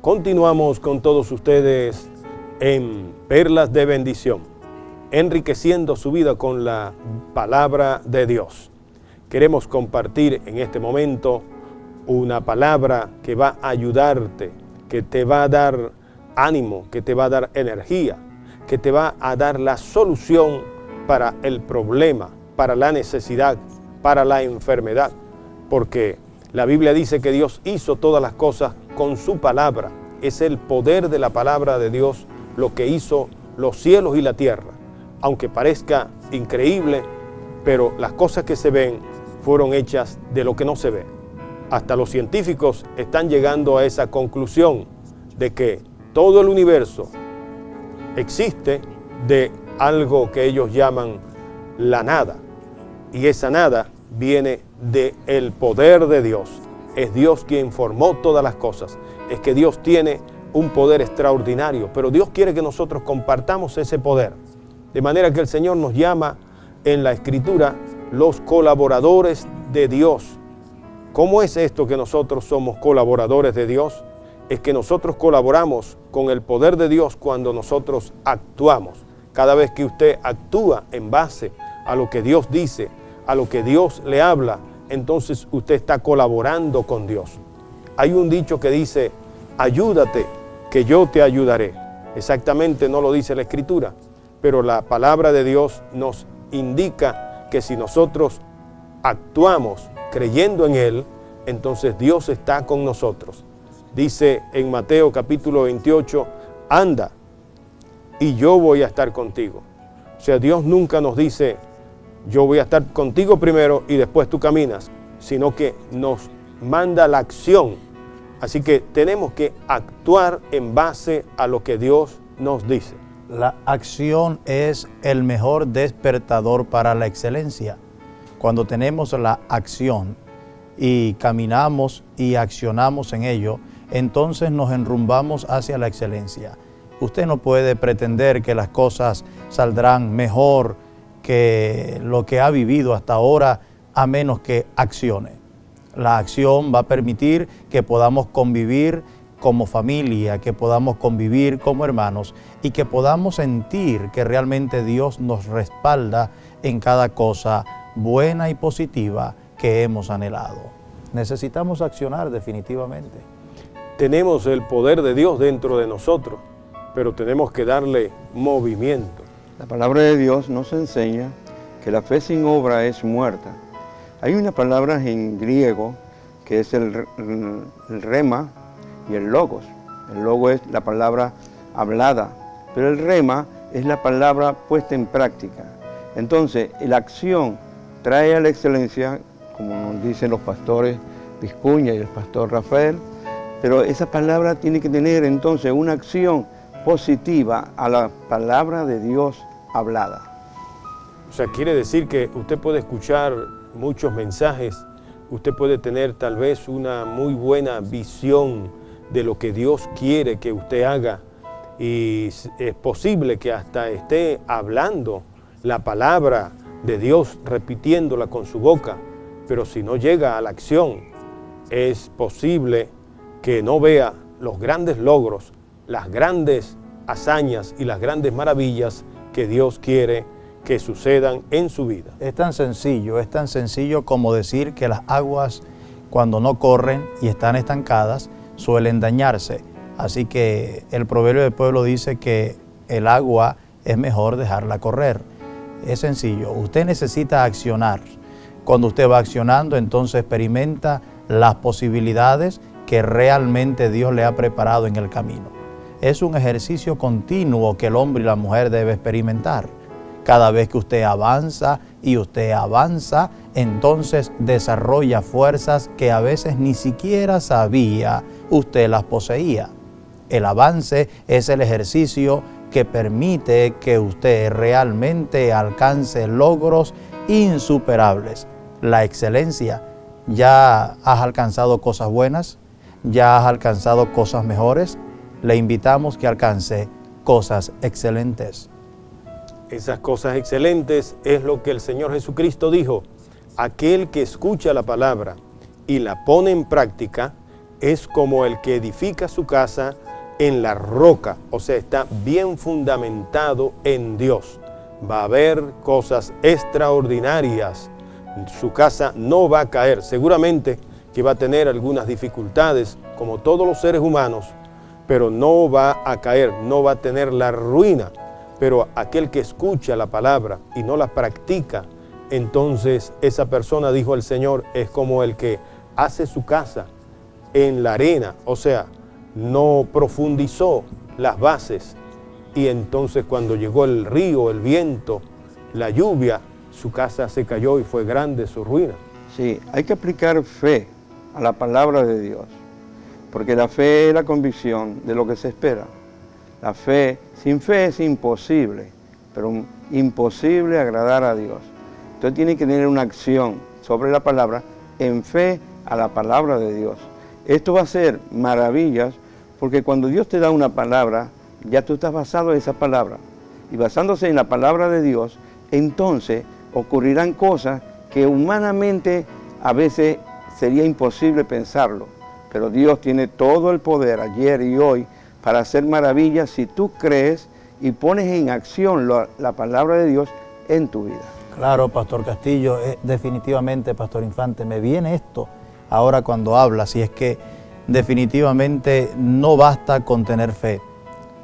Continuamos con todos ustedes en Perlas de Bendición, enriqueciendo su vida con la palabra de Dios. Queremos compartir en este momento una palabra que va a ayudarte, que te va a dar ánimo, que te va a dar energía, que te va a dar la solución para el problema, para la necesidad, para la enfermedad, porque la Biblia dice que Dios hizo todas las cosas con su palabra. Es el poder de la palabra de Dios lo que hizo los cielos y la tierra. Aunque parezca increíble, pero las cosas que se ven fueron hechas de lo que no se ve. Hasta los científicos están llegando a esa conclusión de que todo el universo existe de algo que ellos llaman la nada. Y esa nada viene del poder de Dios. Es Dios quien formó todas las cosas. Es que Dios tiene un poder extraordinario, pero Dios quiere que nosotros compartamos ese poder. De manera que el Señor nos llama en la Escritura los colaboradores de Dios. ¿Cómo es esto que nosotros somos colaboradores de Dios? Es que nosotros colaboramos con el poder de Dios cuando nosotros actuamos. Cada vez que usted actúa en base a lo que Dios dice, a lo que Dios le habla, entonces usted está colaborando con Dios. Hay un dicho que dice, ayúdate, que yo te ayudaré. Exactamente no lo dice la Escritura, pero la palabra de Dios nos indica que si nosotros actuamos creyendo en Él, entonces Dios está con nosotros. Dice en Mateo capítulo 28, anda y yo voy a estar contigo. O sea, Dios nunca nos dice, yo voy a estar contigo primero y después tú caminas, sino que nos manda la acción. Así que tenemos que actuar en base a lo que Dios nos dice. La acción es el mejor despertador para la excelencia. Cuando tenemos la acción y caminamos y accionamos en ello, entonces nos enrumbamos hacia la excelencia. Usted no puede pretender que las cosas saldrán mejor que lo que ha vivido hasta ahora, a menos que accione. La acción va a permitir que podamos convivir como familia, que podamos convivir como hermanos y que podamos sentir que realmente Dios nos respalda en cada cosa buena y positiva que hemos anhelado. Necesitamos accionar definitivamente. Tenemos el poder de Dios dentro de nosotros, pero tenemos que darle movimiento. La palabra de Dios nos enseña que la fe sin obra es muerta. Hay una palabra en griego que es el rema y el logos. El logos es la palabra hablada, pero el rema es la palabra puesta en práctica. Entonces, la acción trae a la excelencia, como nos dicen los pastores Vizcuña y el pastor Rafael, pero esa palabra tiene que tener entonces una acción positiva a la palabra de Dios hablada. O sea, quiere decir que usted puede escuchar muchos mensajes, usted puede tener tal vez una muy buena visión de lo que Dios quiere que usted haga y es posible que hasta esté hablando la palabra de Dios, repitiéndola con su boca, pero si no llega a la acción, es posible que no vea los grandes logros, las grandes hazañas y las grandes maravillas que Dios quiere que sucedan en su vida. Es tan sencillo como decir que las aguas cuando no corren y están estancadas suelen dañarse. Así que el proverbio del pueblo dice que el agua es mejor dejarla correr. Es sencillo, usted necesita accionar. Cuando usted va accionando, entonces experimenta las posibilidades que realmente Dios le ha preparado en el camino. Es un ejercicio continuo que el hombre y la mujer deben experimentar. Cada vez que usted avanza y usted avanza, entonces desarrolla fuerzas que a veces ni siquiera sabía usted las poseía. El avance es el ejercicio que permite que usted realmente alcance logros insuperables. La excelencia. ¿Ya has alcanzado cosas buenas? ¿Ya has alcanzado cosas mejores? Le invitamos que alcance cosas excelentes. Esas cosas excelentes es lo que el Señor Jesucristo dijo. Aquel que escucha la palabra y la pone en práctica, es como el que edifica su casa en la roca, o sea, está bien fundamentado en Dios. Va a haber cosas extraordinarias. Su casa no va a caer. Seguramente que va a tener algunas dificultades, como todos los seres humanos, pero no va a caer, no va a tener la ruina. Pero aquel que escucha la palabra y no la practica, entonces esa persona, dijo el Señor, es como el que hace su casa en la arena, o sea, no profundizó las bases, y entonces cuando llegó el río, el viento, la lluvia, su casa se cayó y fue grande su ruina. Sí, hay que aplicar fe a la palabra de Dios, porque la fe es la convicción de lo que se espera. La fe, sin fe es imposible, pero imposible agradar a Dios. Entonces tiene que tener una acción sobre la palabra, en fe a la palabra de Dios. Esto va a ser maravillas, porque cuando Dios te da una palabra, ya tú estás basado en esa palabra. Y basándose en la palabra de Dios, entonces ocurrirán cosas que humanamente a veces sería imposible pensarlo. Pero Dios tiene todo el poder ayer y hoy para hacer maravillas si tú crees y pones en acción la palabra de Dios en tu vida. Claro, Pastor Castillo, definitivamente, Pastor Infante, me viene esto ahora cuando hablas, y es que definitivamente no basta con tener fe,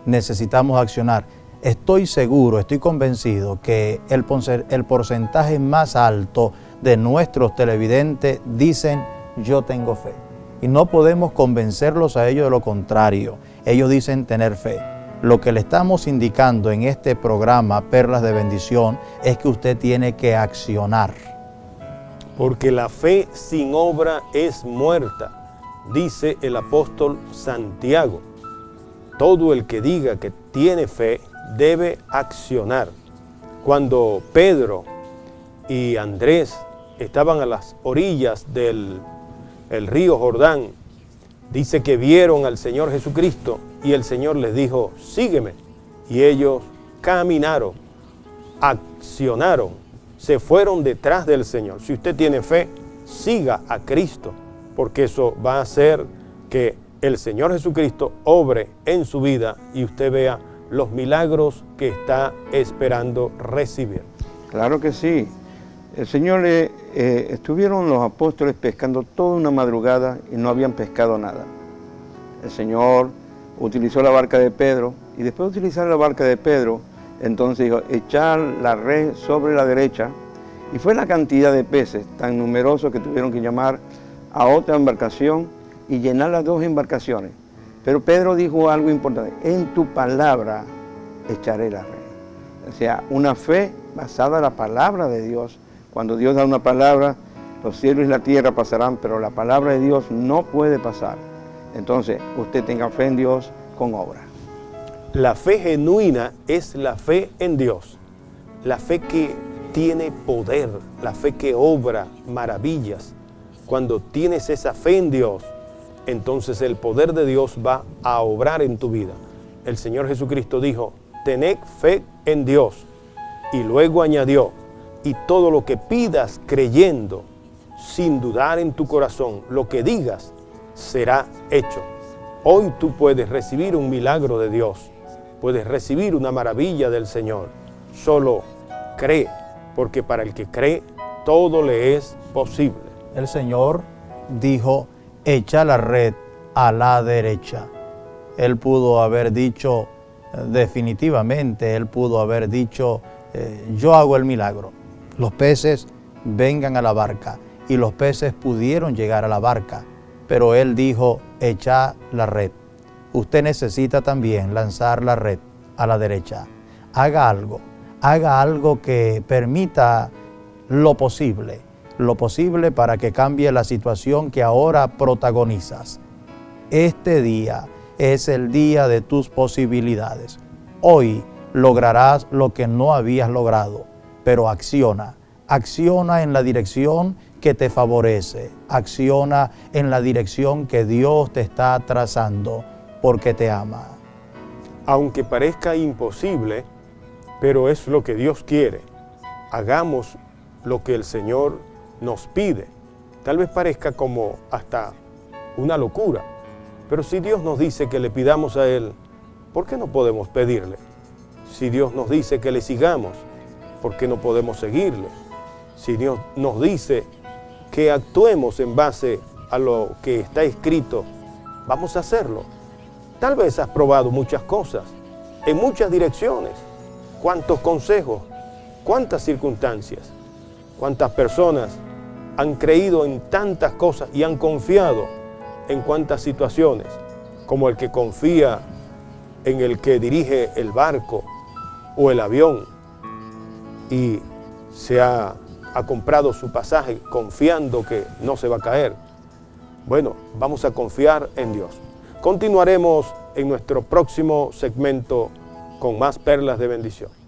necesitamos accionar. Estoy seguro, estoy convencido que el porcentaje más alto de nuestros televidentes dicen, yo tengo fe. Y no podemos convencerlos a ellos de lo contrario. Ellos dicen tener fe. Lo que le estamos indicando en este programa, Perlas de Bendición, es que usted tiene que accionar. Porque la fe sin obra es muerta, dice el apóstol Santiago. Todo el que diga que tiene fe debe accionar. Cuando Pedro y Andrés estaban a las orillas del río Jordán, dice que vieron al Señor Jesucristo y el Señor les dijo, sígueme. Y ellos caminaron, accionaron, se fueron detrás del Señor. Si usted tiene fe, siga a Cristo, porque eso va a hacer que el Señor Jesucristo obre en su vida y usted vea los milagros que está esperando recibir. Claro que sí. El Señor estuvieron los apóstoles pescando toda una madrugada y no habían pescado nada. El Señor utilizó la barca de Pedro y después de utilizar la barca de Pedro, entonces dijo, echar la red sobre la derecha, y fue la cantidad de peces tan numerosos que tuvieron que llamar a otra embarcación y llenar las dos embarcaciones. Pero Pedro dijo algo importante, en tu palabra echaré la red. O sea, una fe basada en la palabra de Dios. Cuando Dios da una palabra, los cielos y la tierra pasarán, pero la palabra de Dios no puede pasar. Entonces, usted tenga fe en Dios con obra. La fe genuina es la fe en Dios, la fe que tiene poder, la fe que obra maravillas. Cuando tienes esa fe en Dios, entonces el poder de Dios va a obrar en tu vida. El Señor Jesucristo dijo, tened fe en Dios. Y luego añadió, y todo lo que pidas creyendo, sin dudar en tu corazón, lo que digas, será hecho. Hoy tú puedes recibir un milagro de Dios, puedes recibir una maravilla del Señor. Solo cree, porque para el que cree, todo le es posible. El Señor dijo, echa la red a la derecha. Él pudo haber dicho, definitivamente, él pudo haber dicho, yo hago el milagro. Los peces vengan a la barca, y los peces pudieron llegar a la barca, pero él dijo, echa la red. Usted necesita también lanzar la red a la derecha. Haga algo que permita lo posible para que cambie la situación que ahora protagonizas. Este día es el día de tus posibilidades. Hoy lograrás lo que no habías logrado, pero acciona en la dirección que te favorece, acciona en la dirección que Dios te está trazando, porque te ama. Aunque parezca imposible, pero es lo que Dios quiere. Hagamos lo que el Señor nos pide. Tal vez parezca como hasta una locura. Pero si Dios nos dice que le pidamos a Él, ¿por qué no podemos pedirle? Si Dios nos dice que le sigamos, ¿por qué no podemos seguirle? Si Dios nos dice que actuemos en base a lo que está escrito, vamos a hacerlo. Tal vez has probado muchas cosas, en muchas direcciones. ¿Cuántos consejos? ¿Cuántas circunstancias? ¿Cuántas personas han creído en tantas cosas y han confiado en cuántas situaciones? Como el que confía en el que dirige el barco o el avión y se ha comprado su pasaje confiando que no se va a caer. Bueno, vamos a confiar en Dios. Continuaremos en nuestro próximo segmento con más perlas de bendición.